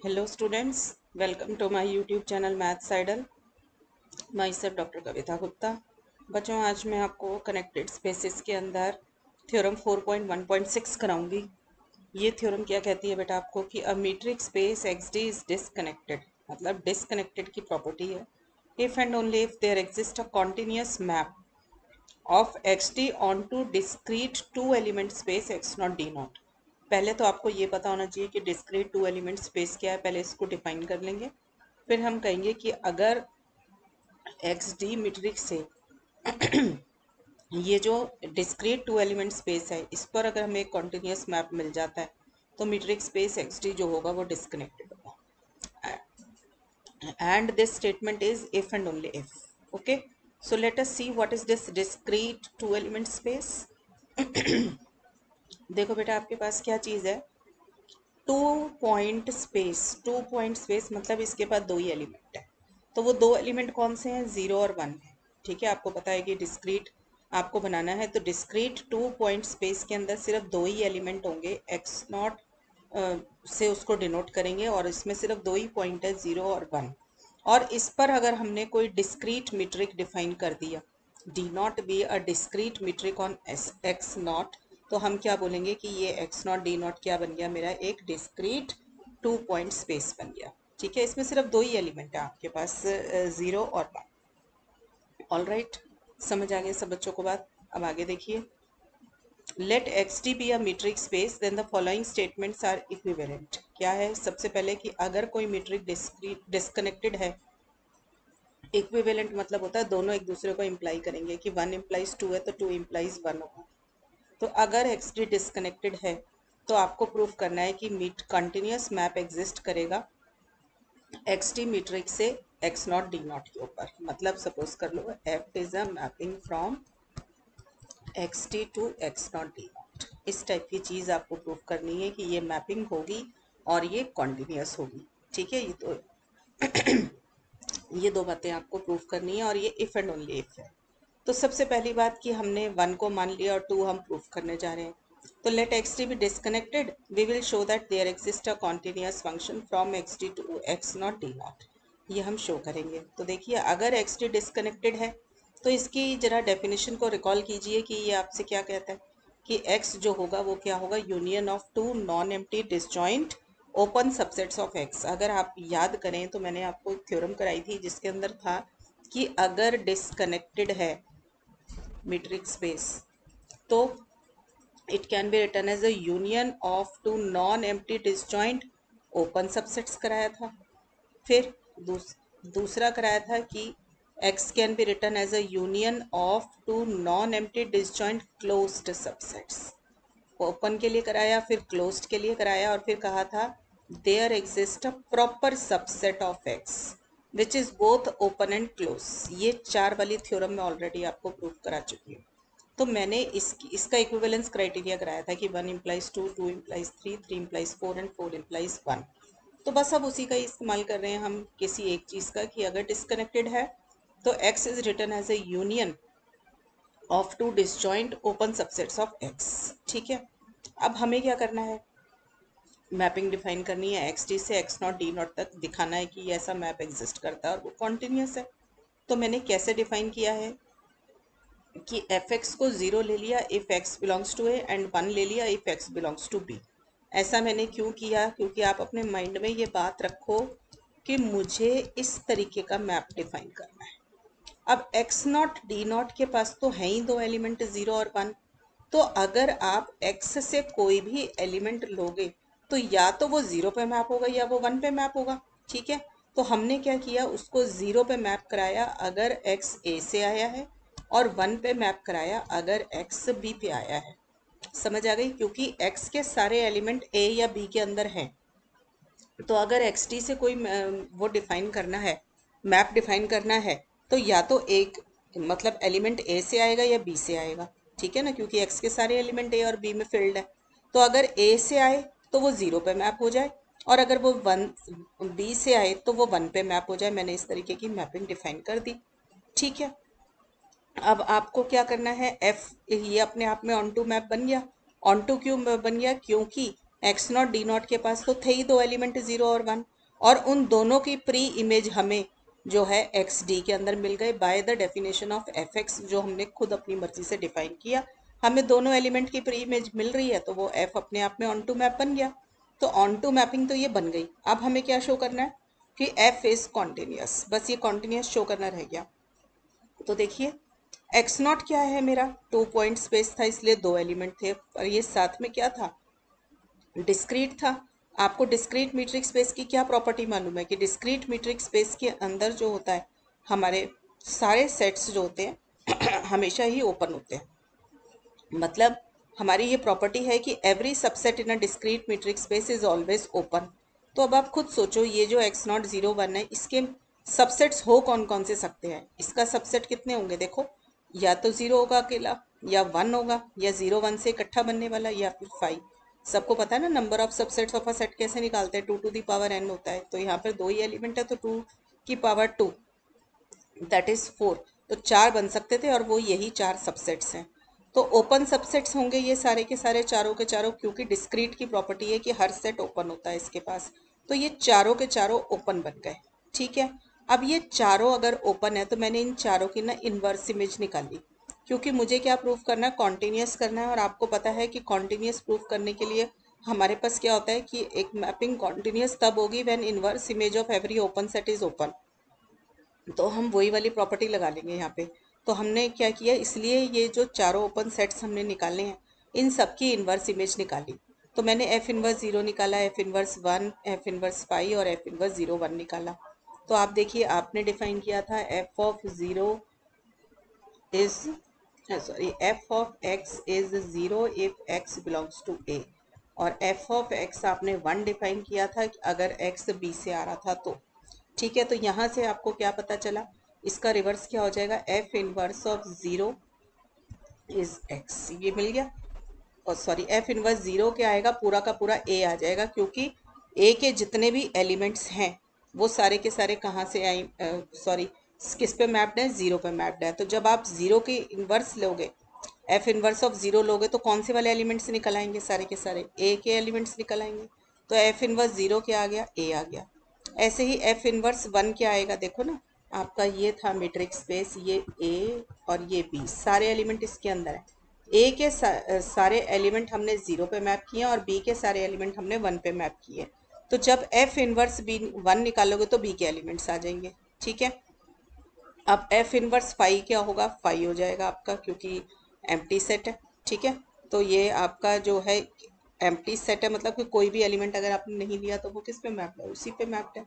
Hello students, welcome to my YouTube channel Maths Idol. Myself doctor Kavita Gupta. बच्चों आज मैं आपको कनेक्टेड स्पेसेस के अंदर थ्योरम 4.1.6 कराऊंगी. ये थ्योरम क्या कहती है बेटा आपको कि a metric space X D is disconnected, मतलब डिसकनेक्टेड की प्रॉपर्टी है if and only if there exist a continuous map of X D onto discrete two element space X not D not. पहले तो आपको ये पता होना चाहिए कि डिस्क्रीट टू एलिमेंट स्पेस क्या है, पहले इसको डिफाइन कर लेंगे. फिर हम कहेंगे कि अगर एक्स डी मीट्रिक से ये जो डिस्क्रीट टू एलिमेंट स्पेस है इस पर अगर हमें एक कॉन्टिन्यूस मैप मिल जाता है तो मीट्रिक स्पेस एक्स डी जो होगा वो डिस्कनेक्टेड होगा. And this statement is if and only if. Okay, so let us see what is this discrete two element space. देखो बेटा आपके पास क्या चीज़ है, two point space. Two point space मतलब इसके पास दो ही एलिमेंट है. तो वो दो एलिमेंट कौन से हैं, 0 और 1 है. ठीक है, आपको पता है कि डिस्क्रीट आपको बनाना है तो डिस्क्रीट टू पॉइंट स्पेस के अंदर सिर्फ दो ही एलिमेंट होंगे, एक्स नॉट से उसको डिनोट करेंगे और इसमें सिर्फ दो ही पॉइंट है, 0 और 1. और इस पर अगर हमने कोई डिस्क्रीट मीट्रिक डिफाइन कर दिया, D not be a discrete metric on x not, तो हम क्या बोलेंगे कि ये एक्स नॉट डी नॉट क्या बन गया, मेरा एक डिस्क्रीट टू पॉइंट स्पेस बन गया. ठीक है, इसमें सिर्फ दो ही एलिमेंट है आपके पास, 0 और 1. ऑल राइट, समझ आ गया सब बच्चों को बात. अब आगे देखिए, let X D be a metric space then the following statements are equivalent. क्या है, सबसे पहले कि अगर कोई मीट्रिक डिस्कनेक्टेड है, इक्विवेलेंट मतलब होता है दोनों एक दूसरे को इम्प्लाई करेंगे कि 1 इम्प्लाइज 2 है तो 2 इम्प्लाइज 1 होगा. तो अगर एक्स डी डिस्कनेक्टेड है तो आपको प्रूफ करना है कि मीट कंटिन्यूस मैप एग्जिस्ट करेगा एक्स डी मीट्रिक से एक्स नॉट डी नॉट के ऊपर. मतलब सपोज कर लो F is a mapping from X D to X not D not. इस टाइप की चीज़ आपको प्रूफ करनी है कि ये मैपिंग होगी और ये कॉन्टिन्यूस होगी. ठीक है, ये दो बातें आपको प्रूफ करनी है और ये इफ एंड ओनली इफ है. तो सबसे पहली बात कि हमने 1 को मान लिया और 2 हम प्रूफ करने जा रहे हैं. तो let X D be disconnected, we will show that there exist a continuous function from X D to X not D naught. ये हम शो करेंगे. तो देखिए अगर एक्स डी डिस्कनेक्टेड है तो इसकी जरा डेफिनेशन को रिकॉल कीजिए कि ये आपसे क्या कहता है कि एक्स जो होगा वो क्या होगा, union of two non empty disjoint open subsets of X. अगर आप याद करें तो मैंने आपको एक थ्योरम कराई थी जिसके अंदर था कि अगर डिस्कनेक्टेड है मीट्रिक स्पेस तो it can be written as a union of two non empty disjoint open subsets कराया था. फिर दूसरा कराया था कि x can be written as a union of two non empty disjoint closed subsets. Open के लिए कराया, फिर क्लोज्ड के लिए कराया और फिर कहा था there exist a proper subset of X which is both open and close. ये चार वाली थ्योरम में ऑलरेडी आपको प्रूफ करा चुकी हूँ. तो मैंने इसका इक्विवेलेंस क्राइटेरिया कराया था कि 1 implies 2, 2 implies 3, 3 implies 4 and 4 implies 1. तो बस अब उसी का इस्तेमाल कर रहे हैं हम किसी एक चीज़ का कि अगर डिस्कनेक्टेड है तो x is written as a union of two disjoint open subsets of x. ठीक है, अब हमें क्या करना है, मैपिंग डिफाइन करनी है एक्स डी से एक्स नॉट डी नॉट तक, दिखाना है कि ऐसा मैप एग्जिस्ट करता है और वो कॉन्टिन्यूस है. तो मैंने कैसे डिफाइन किया है कि एफ एक्स को 0 ले लिया if X belongs to A and 1 ले लिया if X belongs to B. ऐसा मैंने क्यों किया, क्योंकि आप अपने माइंड में ये बात रखो कि मुझे इस तरीके का मैप डिफाइन करना है. अब एक्स नॉट डी नॉट के पास तो है ही दो एलिमेंट, 0 और 1. तो अगर आप x से कोई भी एलिमेंट लोगे तो या तो वो 0 पे मैप होगा या वो 1 पे मैप होगा. ठीक है, तो हमने क्या किया, उसको 0 पे मैप कराया अगर x a से आया है और 1 पे मैप कराया अगर x b पे आया है. समझ आ गई, क्योंकि x के सारे एलिमेंट a या b के अंदर हैं. तो अगर एक्स टी से कोई वो डिफाइन करना है, मैप डिफाइन करना है, तो या तो एक मतलब एलिमेंट ए से आएगा या बी से आएगा. ठीक है ना, क्योंकि एक्स के सारे एलिमेंट ए और बी में फिल्ड है. तो अगर ए से आए तो वो 0 पे मैप हो जाए और अगर वो 1 बी से आए तो वो 1 पे मैप हो जाए. मैंने इस तरीके की मैपिंग डिफाइन कर दी. ठीक है, अब आपको क्या करना है, एफ ये अपने आप में ऑन टू मैप बन गया. ऑन टू क्यों बन गया, क्योंकि एक्स नॉट डी नॉट के पास तो थे ही दो एलिमेंट 0 और 1, और उन दोनों की प्री इमेज हमें जो है एक्स डी के अंदर मिल गए by the definition of F x, जो हमने खुद अपनी मर्जी से डिफाइन किया। हमें दोनों एलिमेंट की प्री इमेज मिल रही है तो वो एफ अपने आप में ऑन टू मैप बन गया। तो ऑन टू मैपिंग तो ये बन गई। अब हमें क्या शो करना है कि एफ इज कॉन्टिन्यूस, बस ये कॉन्टिन्यूस शो करना रह गया। तो देखिए एक्स नॉट क्या है, मेरा 2 पॉइंट स्पेस था इसलिए दो एलिमेंट थे, और ये साथ में क्या था, डिस्क्रीट था। आपको डिस्क्रीट मीट्रिक स्पेस की क्या प्रॉपर्टी मालूम है कि डिस्क्रीट मीट्रिक स्पेस के अंदर जो होता है हमारे सारे सेट्स जो होते हैं हमेशा ही ओपन होते हैं। मतलब हमारी ये प्रॉपर्टी है कि every subset in a discrete metric space is always open. तो अब आप खुद सोचो ये जो एक्स नॉट 0 1 है इसके सबसेट्स हो कौन कौन से सकते हैं, इसका सबसेट कितने होंगे, देखो या तो 0 होगा अकेला, या 1 होगा, या 0 1 से इकट्ठा बनने वाला, या फिर 5। सबको पता है ना number of subsets of a set कैसे निकालते हैं, 2 टू दी पावर n होता है। तो यहाँ पर दो ही एलिमेंट है तो 2 की पावर 2 दैट इज 4। तो 4 बन सकते थे और वो यही 4 सबसेट्स हैं। तो ओपन सबसेट्स होंगे ये सारे के सारे चारों के चारों, क्योंकि डिस्क्रीट की प्रॉपर्टी है कि हर सेट ओपन होता है इसके पास। तो ये चारों के चारों ओपन बन गए। ठीक है, अब ये चारों अगर ओपन है तो मैंने इन चारों की ना इन्वर्स इमेज निकाली, क्योंकि मुझे क्या प्रूफ करना है, कॉन्टिन्यूस करना है। और आपको पता है कि कॉन्टिन्यूस प्रूफ करने के लिए हमारे पास क्या होता है कि एक मैपिंग कॉन्टिन्यूस तब होगी when inverse image of every open set is open. तो हम वही वाली प्रॉपर्टी लगा लेंगे यहाँ पे। तो हमने क्या किया, इसलिए ये जो चारों ओपन सेट्स हमने निकालने हैं इन सब की इन्वर्स इमेज निकाली। तो मैंने एफ इन्वर्स 0 निकाला, एफ इन्वर्स 1, एफ इन्वर्स 5 और एफ इन्वर्स 0 1 निकाला। तो आप देखिए आपने डिफाइन किया था F of 0 is sorry F of X is 0 if X belongs to A, और एफ ऑफ एक्स आपने 1 डिफाइन किया था कि अगर एक्स बी से आ रहा था तो। ठीक है, तो यहाँ से आपको क्या पता चला, इसका रिवर्स क्या हो जाएगा, F inverse of 0 is x, ये मिल गया। और सॉरी एफ इनवर्स 0 क्या आएगा, पूरा का पूरा ए आ जाएगा, क्योंकि ए के जितने भी एलिमेंट्स हैं वो सारे के सारे कहाँ से आए, सॉरी किस पे मैप्ड है, 0 पे मैप्ड है। तो जब आप 0 की इन्वर्स लोगे, एफ इनवर्स ऑफ 0 लोगे तो कौन से वाले एलिमेंट्स निकल आएंगे, सारे के सारे ए के एलिमेंट्स निकल आएंगे। तो एफ इनवर्स 0 क्या आ गया, ए आ गया। ऐसे ही एफ इनवर्स 1 क्या आएगा, देखो ना आपका ये था मैट्रिक्स स्पेस, ये ए और ये बी सारे एलिमेंट इसके अंदर है। ए के सारे एलिमेंट हमने 0 पे मैप किए और बी के सारे एलिमेंट हमने 1 पे मैप किए। तो जब एफ इनवर्स बी 1 निकालोगे तो बी के एलिमेंट्स आ जाएंगे। ठीक है, अब एफ इनवर्स 5 क्या होगा, 5 हो जाएगा आपका, क्योंकि एम्प्टी सेट है। ठीक है, तो ये आपका जो है एम्प्टी सेट है, मतलब कि कोई भी एलिमेंट अगर आपने नहीं लिया तो वो किस पे मैप्ड है, उसी पे मैप्ड है।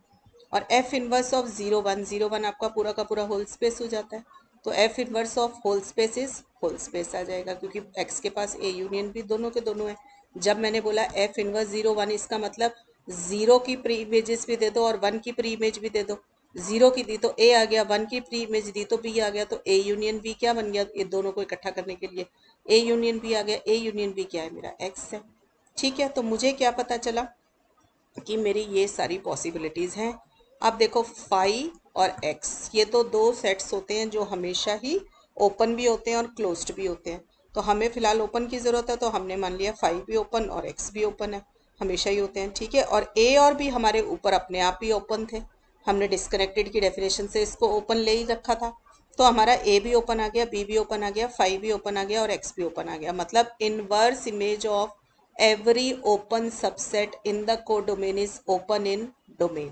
और एफ इनवर्स ऑफ 0 1, 0 1 आपका पूरा का पूरा होल स्पेस हो जाता है। तो F inverse of whole space is whole space आ जाएगा, क्योंकि एक्स के पास ए यूनियन भी दोनों के दोनों है। जब मैंने बोला एफ इनवर्स 0 1, इसका मतलब 0 की प्री इमेजेस भी दे दो और 1 की प्री इमेज भी दे दो। 0 की दी तो ए आ गया, 1 की प्री इमेज दी तो बी आ गया। तो ए यूनियन बी क्या बन गया, ये दोनों को इकट्ठा करने के लिए ए यूनियन बी आ गया। ए यूनियन बी क्या है, मेरा एक्स है। ठीक है, तो मुझे क्या पता चला कि मेरी ये सारी पॉसिबिलिटीज़ हैं। अब देखो फाई और एक्स ये तो दो सेट्स होते हैं जो हमेशा ही ओपन भी होते हैं और क्लोज्ड भी होते हैं। तो हमें फ़िलहाल ओपन की ज़रूरत है, तो हमने मान लिया फाई भी ओपन और एक्स भी ओपन है, हमेशा ही होते हैं। ठीक है, और ए और बी हमारे ऊपर अपने आप ही ओपन थे, हमने डिस्कनेक्टेड की डेफिनेशन से इसको ओपन ले ही रखा था। तो हमारा ए भी ओपन आ गया, बी भी ओपन आ गया, फाई भी ओपन आ गया और एक्स भी ओपन आ गया। मतलब inverse image of every open subset in the codomain is open in domain,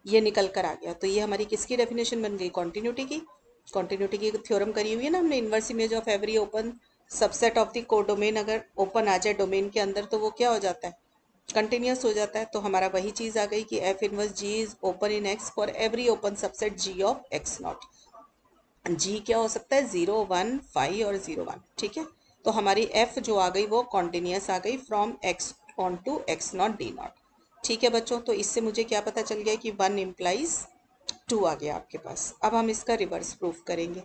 ये निकल कर आ गया। तो ये हमारी किसकी डेफिनेशन बन गई, कॉन्टिन्यूटी की। कॉन्टिन्यूटी की थ्योरम करी हुई है ना हमने, inverse image of every open subset of the codomain अगर ओपन आ जाए डोमेन के अंदर तो वो क्या हो जाता है, कंटिन्यूस हो जाता है। तो हमारा वही चीज़ आ गई कि F inverse G is open in X for every open subset G of X not. G क्या हो सकता है, 0 1 5 और 0 1। ठीक है, तो हमारी एफ जो आ गई वो कॉन्टिन्यूस आ गई from X on to X not D naught. ठीक है बच्चों, तो इससे मुझे क्या पता चल गया कि 1 इम्प्लाइज 2 आ गया आपके पास। अब हम इसका रिवर्स प्रूफ करेंगे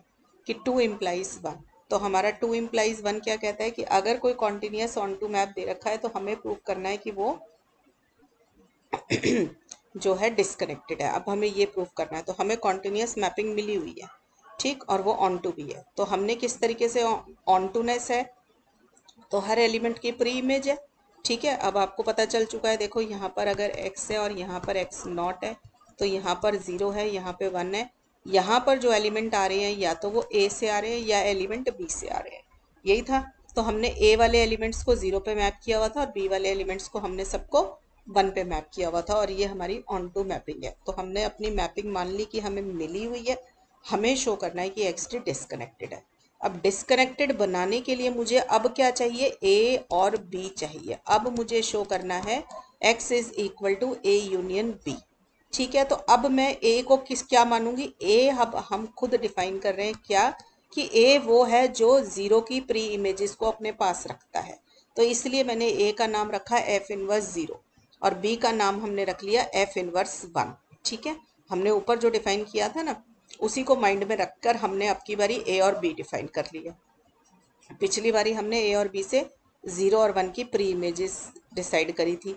कि 2 इम्प्लाइज 1। तो हमारा 2 इम्प्लाइज 1 क्या कहता है कि अगर कोई कॉन्टिन्यूस ऑन टू मैप दे रखा है तो हमें प्रूफ करना है कि वो जो है डिस्कनेक्टेड है। अब हमें ये प्रूफ करना है, तो हमें कॉन्टिन्यूस मैपिंग मिली हुई है, ठीक, और वो ऑन टू भी है। तो हमने किस तरीके से ऑन टूनेस है, तो हर एलिमेंट की प्री इमेज है, ठीक है, अब आपको पता चल चुका है। देखो यहाँ पर अगर x है और यहाँ पर x नॉट है तो यहाँ पर 0 है, यहाँ पे 1 है। यहाँ पर जो एलिमेंट आ रहे हैं या तो वो a से आ रहे हैं या एलिमेंट b से आ रहे हैं, यही था। तो हमने a वाले एलिमेंट्स को 0 पे मैप किया हुआ था और b वाले एलिमेंट्स को हमने सबको 1 पे मैप किया हुआ था, और ये हमारी ऑन टू मैपिंग है। तो हमने अपनी मैपिंग मान ली कि हमें मिली हुई है, हमें शो करना है कि एक्स डिस्कनेक्टेड है। अब डिस्कनेक्टेड बनाने के लिए मुझे अब क्या चाहिए, ए और बी चाहिए। अब मुझे शो करना है x is equal to A union B. ठीक है, तो अब मैं ए को क्या मानूंगी, ए अब हम खुद डिफाइन कर रहे हैं क्या, कि ए वो है जो 0 की प्री इमेजेस को अपने पास रखता है। तो इसलिए मैंने ए का नाम रखा एफ इनवर्स 0 और बी का नाम हमने रख लिया एफ इनवर्स 1। ठीक है, हमने ऊपर जो डिफाइन किया था ना, उसी को माइंड में रखकर हमने अब की बारी ए और बी डिफाइन कर लिया। पिछली बारी हमने ए और बी से 0 और 1 की प्री इमेजेस डिसाइड करी थी।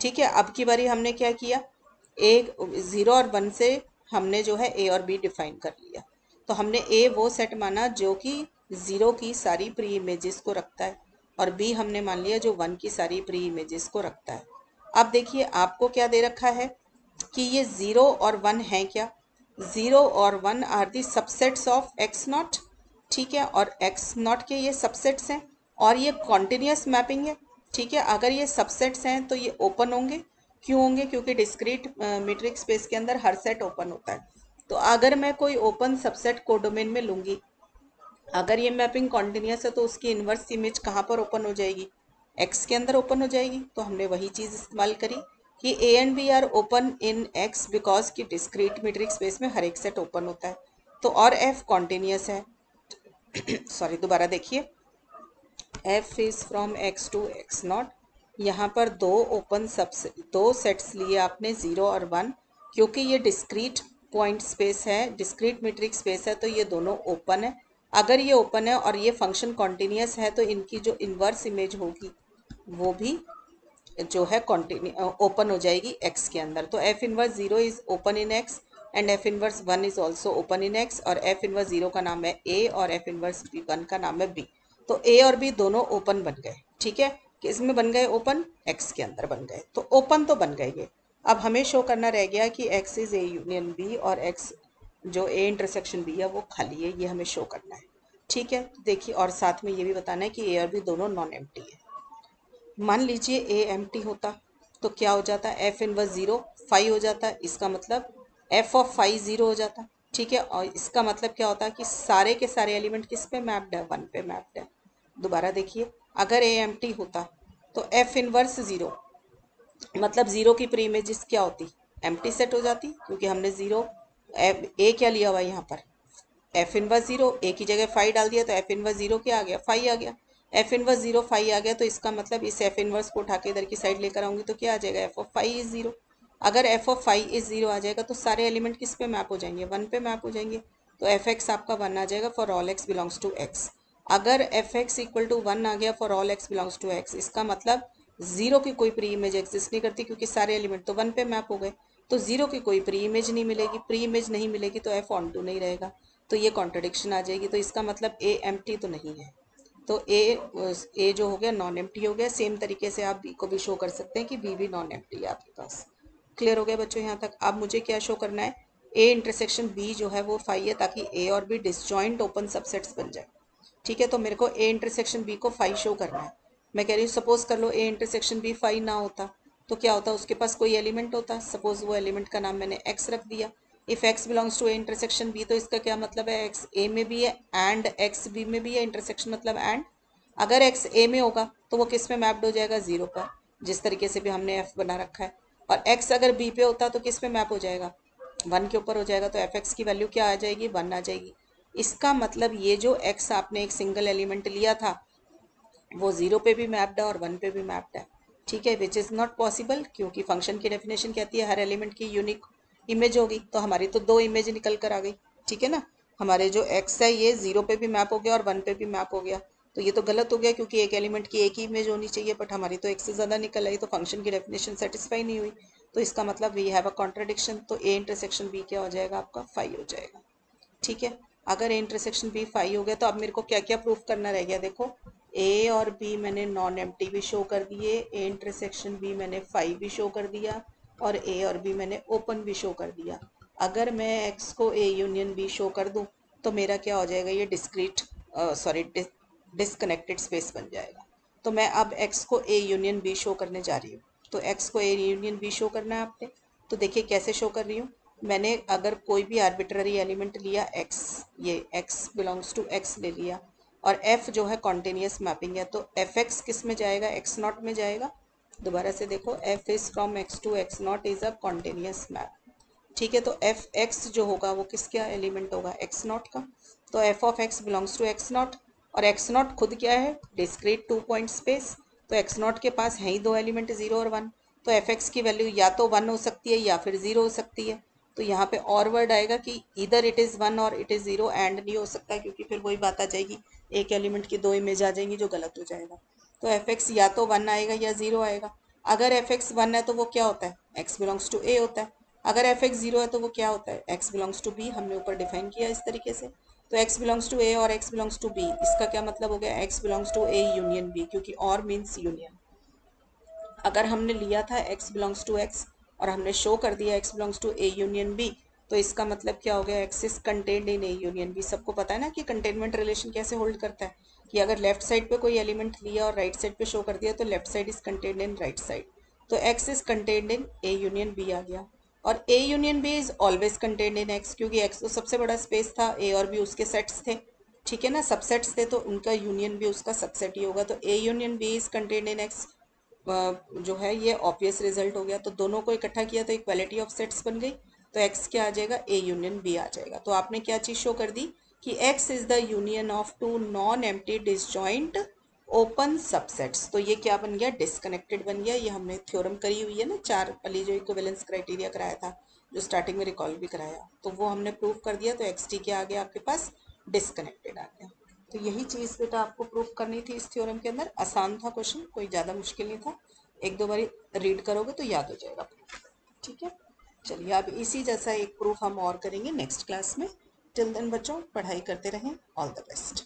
ठीक है, अब की बारी हमने क्या किया, ए 0 और 1 से हमने जो है ए और बी डिफाइन कर लिया। तो हमने ए वो सेट माना जो कि 0 की सारी प्री इमेजेस को रखता है, और बी हमने मान लिया जो 1 की सारी प्री इमेजेस को रखता है। अब देखिए आपको क्या दे रखा है कि ये 0 और 1 है क्या, 0 और 1 are the subsets of x naught. ठीक है, और x नॉट के ये सबसेट्स हैं और ये कॉन्टिन्यूस मैपिंग है। ठीक है, अगर ये सबसेट्स हैं तो ये ओपन होंगे। क्यों होंगे, क्योंकि डिस्क्रीट मीट्रिक स्पेस के अंदर हर सेट ओपन होता है। तो अगर मैं कोई ओपन सबसेट कोडोमेन में लूंगी, अगर ये मैपिंग कॉन्टिन्यूस है तो उसकी इन्वर्स इमेज कहाँ पर ओपन हो जाएगी, x के अंदर ओपन हो जाएगी। तो हमने वही चीज़ इस्तेमाल करी कि a and b are open in x because की डिस्क्रीट मीट्रिक स्पेस में हर एक सेट ओपन होता है। तो और f कॉन्टिन्यूस है। सॉरी, दोबारा देखिए, f is from x to x naught. यहाँ पर दो सेट्स लिए आपने 0 और 1, क्योंकि ये डिस्क्रीट पॉइंट स्पेस है, डिस्क्रीट मीट्रिक स्पेस है, तो ये दोनों ओपन है। अगर ये ओपन है और ये फंक्शन कॉन्टिन्यूस है तो इनकी जो इन्वर्स इमेज होगी वो भी जो है ओपन हो जाएगी x के अंदर। तो f inverse 0 is open in x and f inverse 1 is also open in x, और f इनवर्स 0 का नाम है a और f इनवर्स 1 का नाम है b। तो a और b दोनों ओपन बन गए। ठीक है, किस में बन गए, ओपन, x के अंदर बन गए। तो ओपन तो बन गए ये। अब हमें शो करना रह गया कि x is a union b और x जो a इंटरसेक्शन b है वो खाली है, ये हमें शो करना है। ठीक है, देखिए, और साथ में ये भी बताना है कि a और b दोनों नॉन एम्प्टी है। मान लीजिए ए एम्प्टी होता तो क्या हो जाता, एफ इनवर्स 0 फाइव हो जाता, इसका मतलब एफ ऑफ फाइव 0 हो जाता। ठीक है, और इसका मतलब क्या होता है कि सारे के सारे एलिमेंट किस पे मैप्ड है, 1 पे मैप्ड है। दोबारा देखिए, अगर ए एम्प्टी होता तो एफ इनवर्स 0 मतलब 0 की प्री इमेजेस क्या होती, एम्प्टी सेट हो जाती, क्योंकि हमने 0 ए क्या लिया हुआ है यहाँ पर, एफ इनवर्स 0, ए की जगह फाइव डाल दिया तो एफ इनवर्स 0 क्या आ गया, फाइव आ गया। एफ इनवर्स 0 फाइव आ गया, तो इसका मतलब इस एफ इनवर्स को उठा के इधर की साइड लेकर आऊंगी तो क्या आ जाएगा, एफ ऑफ फाइव इज 0। अगर एफ ऑफ फाइव इज 0 आ जाएगा तो सारे एलिमेंट किस पे मैप हो जाएंगे, 1 पे मैप हो जाएंगे। तो एफ एक्स आपका 1 आ जाएगा for all X belongs to X. अगर एफ एक्स इक्वल टू 1 आ गया for all X belongs to X, इसका मतलब 0 की कोई प्री इमेज एग्जिस्ट नहीं करती, क्योंकि सारे एलिमेंट तो 1 पे मैप हो गए। तो 0 की कोई प्री इमेज नहीं मिलेगी, प्री इमेज नहीं मिलेगी तो एफ ऑन टू नहीं रहेगा, तो ये कॉन्ट्रडिक्शन आ जाएगी। तो इसका मतलब ए एम्प्टी तो नहीं है, तो ए जो हो गया नॉन एम्प्टी हो गया। सेम तरीके से आप बी को भी शो कर सकते हैं कि बी भी नॉन एम्प्टी है आपके पास। क्लियर हो गया बच्चों यहाँ तक। अब मुझे क्या शो करना है, ए इंटरसेक्शन बी जो है वो फाइव है, ताकि ए और बी डिसजॉइंट ओपन सबसेट्स बन जाए। ठीक है, तो मेरे को ए इंटरसेक्शन बी को फाइव शो करना है। मैं कह रही हूँ सपोज कर लो ए इंटरसेक्शन बी फाइव ना होता तो क्या होता, उसके पास कोई एलिमेंट होता, सपोज वो एलिमेंट का नाम मैंने एक्स रख दिया। If X belongs to A intersection B, तो इसका क्या मतलब है, एक्स ए में भी है एंड एक्स बी में भी है, इंटरसेक्शन मतलब एंड। अगर एक्स ए में होगा तो वो किस में मैप्ड हो जाएगा, 0 पर, जिस तरीके से भी हमने एफ बना रखा है। और एक्स अगर बी पे होता तो किस पे मैप हो जाएगा, 1 के ऊपर हो जाएगा। तो एफ एक्स की वैल्यू क्या आ जाएगी, 1 आ जाएगी। इसका मतलब ये जो एक्स आपने एक सिंगल एलिमेंट लिया था वो 0 पे भी मैप्ड है और 1 पे भी मैप्ड है। ठीक है, विच इज़ नॉट पॉसिबल, क्योंकि फंक्शन की डेफिनेशन कहती है हर एलिमेंट की यूनिक इमेज होगी। तो हमारी तो 2 इमेज निकल कर आ गई। ठीक है ना, हमारे जो एक्स है ये 0 पे भी मैप हो गया और 1 पे भी मैप हो गया। तो ये तो गलत हो गया, क्योंकि एक एलिमेंट की एक ही इमेज होनी चाहिए, बट हमारी तो एक से ज़्यादा निकल आई, तो फंक्शन की डेफिनेशन सेटिस्फाई नहीं हुई। तो इसका मतलब वी हैव अ कॉन्ट्रडिक्शन। तो ए इंटरसेक्शन बी क्या हो जाएगा, आपका 5 हो जाएगा। ठीक है, अगर ए इंटरसेक्शन बी 5 हो गया तो अब मेरे को क्या क्या प्रूफ करना रह गया, देखो ए और बी मैंने नॉन एम्प्टी भी शो कर दिए, ए इंटरसेक्शन बी मैंने 5 भी शो कर दिया, और ए और बी मैंने ओपन भी शो कर दिया। अगर मैं एक्स को ए यूनियन बी शो कर दूं तो मेरा क्या हो जाएगा, ये डिस्कनेक्टेड स्पेस बन जाएगा। तो मैं अब एक्स को ए यूनियन बी शो करने जा रही हूँ। तो एक्स को ए यूनियन बी शो करना है आपने, तो देखिए कैसे शो कर रही हूँ। मैंने अगर कोई भी आर्बिट्ररी एलिमेंट लिया एक्स, ये एक्स बिलोंग्स टू एक्स ले लिया, और एफ जो है कॉन्टिन्यूस मैपिंग है, तो एफ एक्स किस में जाएगा, एक्स नॉट में जाएगा। दोबारा से देखो, F is from X to X naught is a continuous map. ठीक है, तो एफ एक्स जो होगा वो किसका एलिमेंट होगा, एक्स नॉट का। तो F of X belongs to X naught, और एक्स नॉट खुद क्या है, डिस्क्रीट 2 पॉइंट स्पेस। तो एक्स नॉट के पास है ही 2 एलिमेंट, 0 और 1। तो एफ एक्स की वैल्यू या तो 1 हो सकती है या फिर 0 हो सकती है। तो यहाँ पे और वर्ड आएगा कि इधर इट इज़ 1 और इट इज़ 0, एंड नहीं हो सकता, क्योंकि फिर वही बात आ जाएगी, एक एलिमेंट की 2 इमेज आ जाएंगी, जो गलत हो जाएगा। तो एफ एक्स या तो 1 आएगा या 0 आएगा। अगर एफ एक्स 1 है तो वो क्या होता है, एक्स बिलोंग्स टू ए होता है। अगर एफ एक्स 0 है तो वो क्या होता है, एक्स बिलोंग्स टू बी। हमने ऊपर डिफाइन किया इस तरीके से। तो एक्स बिलोंग्स टू ए और एक्स बिलोंग्स टू बी, इसका क्या मतलब हो गया, X belongs to A union B, क्योंकि और मीन्स यूनियन। अगर हमने लिया था x बिलोंग्स टू x और हमने शो कर दिया x belongs to a union b, तो इसका मतलब क्या हो गया, x is contained in a union b। सबको पता है ना कि कंटेनमेंट रिलेशन कैसे होल्ड करता है, कि अगर लेफ्ट साइड पे कोई एलिमेंट लिया और राइट साइड पे शो कर दिया तो left side is contained in right side. तो x is contained in a union b आ गया, और a union b is always contained in x, क्योंकि x तो सबसे बड़ा स्पेस था, a और b उसके सेट्स थे। ठीक है ना, सबसेट्स थे, तो उनका यूनियन भी उसका सबसेट ही होगा। तो a union b is contained in x जो है ये ऑब्वियस रिजल्ट हो गया। तो दोनों को इकट्ठा किया तो इक्वालिटी ऑफ सेट्स बन गई। तो x क्या आ जाएगा, a यूनियन b आ जाएगा। तो आपने क्या चीज़ शो कर दी कि x is the union of 2 non empty disjoint open subsets. तो ये क्या बन गया, डिस्कनेक्टेड बन गया। ये हमने थ्योरम करी हुई है ना, 4 वाली जो इक्विवेलेंस क्राइटेरिया कराया था, जो स्टार्टिंग में रिकॉल भी कराया, तो वो हमने प्रूव कर दिया। तो एक्स टी क्या आ गया आपके पास, डिस्कनेक्टेड आ गया। तो यही चीज़ बेटा आपको प्रूफ करनी थी इस थ्योरम के अंदर। आसान था क्वेश्चन, कोई ज़्यादा मुश्किल नहीं था। एक दो बारी रीड करोगे तो याद हो जाएगा प्रूफ। ठीक है, चलिए अब इसी जैसा एक प्रूफ हम और करेंगे नेक्स्ट क्लास में। टिल देन बच्चों, पढ़ाई करते रहें। All the best.